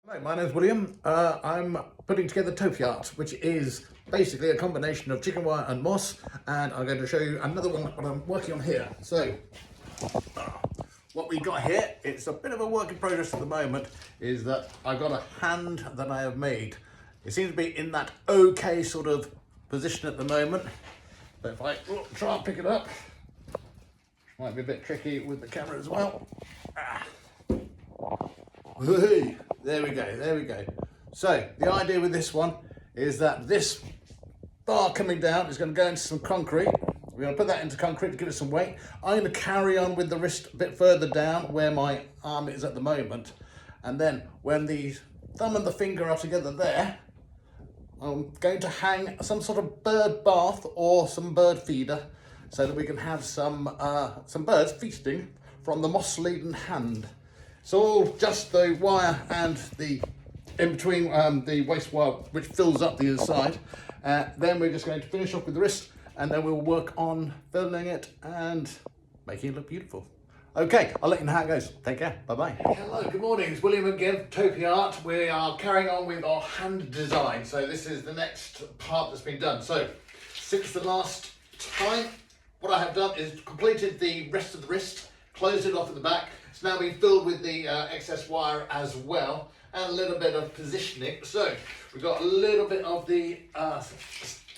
Hello, my name's William. I'm putting together TopiART, which is basically a combination of chicken wire and moss, and I'm going to show you another one that I'm working on here. So, what we've got here, it's a bit of a work in progress at the moment, is that I've got a hand that I have made. It seems to be in that okay sort of position at the moment, but if I try and pick it up, which might be a bit tricky with the camera as well. Hey, there we go. So the idea with this one is that this bar coming down is going to go into some concrete. We're going to put that into concrete to give it some weight. I'm going to carry on with the wrist a bit further down where my arm is at the moment. And then when the thumb and the finger are together there, I'm going to hang some sort of bird bath or some bird feeder so that we can have some birds feasting from the moss-laden hand. So just the wire and the in between the waste wire, which fills up the other side. Then we're just going to finish off with the wrist, and then we'll work on filling it and making it look beautiful. Okay, I'll let you know how it goes. Take care. Bye-bye. Hello, good morning. It's William again, TopiART. We are carrying on with our hand design. So this is the next part that's been done. So since the last time, what I have done is completed the rest of the wrist, closed it off at the back. It's now been filled with the excess wire as well, and a little bit of positioning. So we've got a little bit of the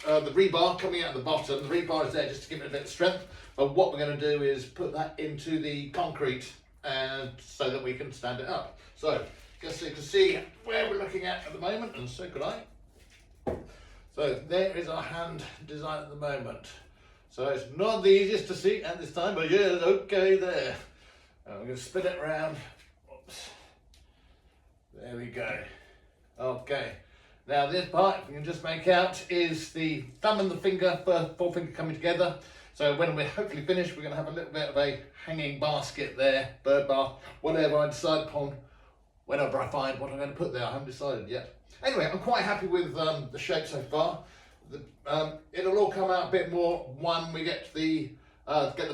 rebar coming out at the bottom. The rebar is there just to give it a bit of strength. But what we're going to do is put that into the concrete so that we can stand it up. So just so you can see where we're looking at the moment, and so could I. So there is our hand design at the moment. So it's not the easiest to see at this time, but yeah, it's okay there. I'm going to spin it around. Oops. There we go. Okay. Now this part we can just make out is the thumb and the finger, forefinger coming together. So when we're hopefully finished, we're going to have a little bit of a hanging basket there, bird bath, whatever I decide upon, whenever I find what I'm going to put there. I haven't decided yet. Anyway, I'm quite happy with the shape so far. It'll all come out a bit more when we get the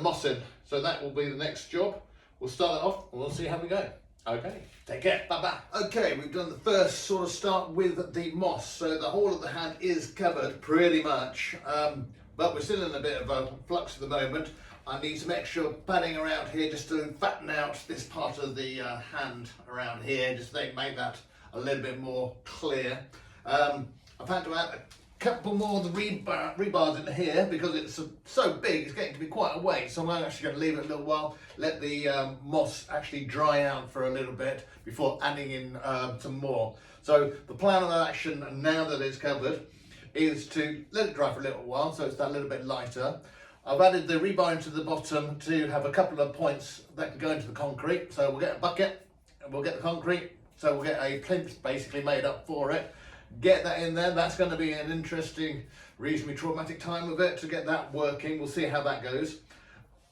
moss in. So that will be the next job. We'll start it off and we'll see how we go. Okay, take care, bye-bye. Okay, we've done the first sort of start with the moss. So the whole of the hand is covered pretty much, but we're still in a bit of a flux at the moment. I need some extra padding around here just to fatten out this part of the hand around here, just to make that a little bit more clear. I've had to add a couple more of the rebars in here because it's so big, it's getting to be quite a weight. So I'm actually going to leave it a little while, let the moss actually dry out for a little bit before adding in some more. So the plan of action now that it's covered is to let it dry for a little while, so it's that little bit lighter. I've added the rebar into the bottom to have a couple of points that can go into the concrete. So we'll get a bucket and we'll get the concrete. So we'll get a plinth basically made up for it. Get that in there. That's going to be an interesting, reasonably traumatic time with it to get that working. We'll see how that goes.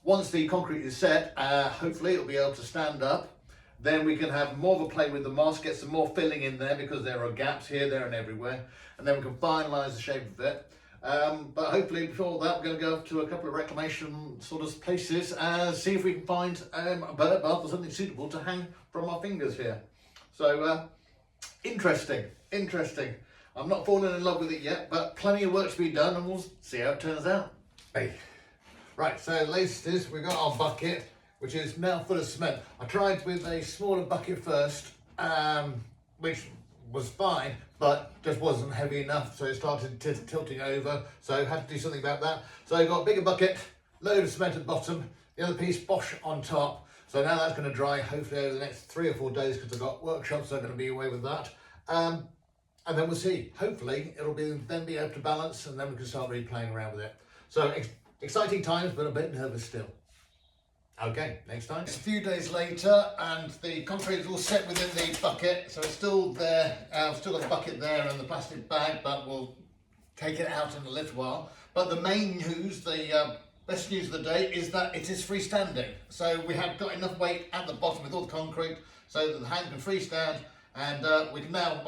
Once the concrete is set, hopefully it'll be able to stand up. Then we can have more of a play with the moss, get some more filling in there because there are gaps here, there and everywhere. And then we can finalise the shape of it. But hopefully before that, we're going to go up to a couple of reclamation sort of places and see if we can find a bird bath or something suitable to hang from our fingers here. So interesting. I'm not falling in love with it yet, but plenty of work to be done, and we'll see how it turns out. Hey. Right, so latest is we've got our bucket, which is now full of cement. I tried with a smaller bucket first, which was fine, but just wasn't heavy enough, so it started tilting over, so I had to do something about that. So I got a bigger bucket, load of cement at the bottom, the other piece bosh on top. So now that's going to dry hopefully over the next 3 or 4 days because I've got workshops that are going to be away with that. And then we'll see. Hopefully it'll then be able to balance, and then we can start really playing around with it. So exciting times, but a bit nervous still. Okay, next time. It's a few days later, and the concrete is all set within the bucket, so it's still there. I've still got the bucket there and the plastic bag, but we'll take it out in a little while. But the main news, the best news of the day, is that it is freestanding. So we have got enough weight at the bottom with all the concrete so that the hand can freestand. And we can now,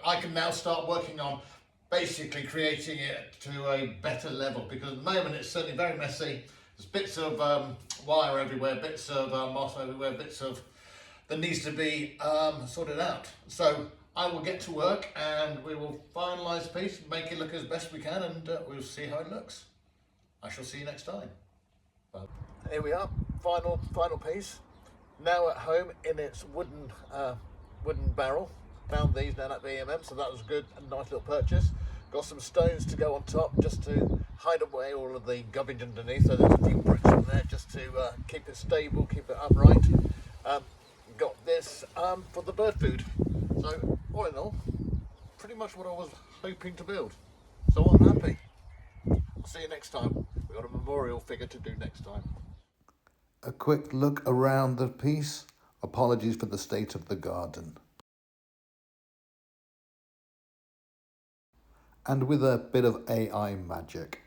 I can now start working on basically creating it to a better level, because at the moment it's certainly very messy. There's bits of wire everywhere, bits of moss everywhere, bits of that needs to be sorted out. So I will get to work and we will finalise the piece, make it look as best we can, and we'll see how it looks. I shall see you next time. Bye. Here we are, final piece. Now at home in its wooden barrel. Found these down at B&M, so that was good, a nice little purchase. Got some stones to go on top just to hide away all of the garbage underneath. So there's a few bricks on there just to keep it stable, keep it upright. Got this for the bird food. So all in all, pretty much what I was hoping to build. So I'm happy. I'll see you next time. We've got a memorial figure to do next time. A quick look around the piece. Apologies for the state of the garden. And with a bit of AI magic.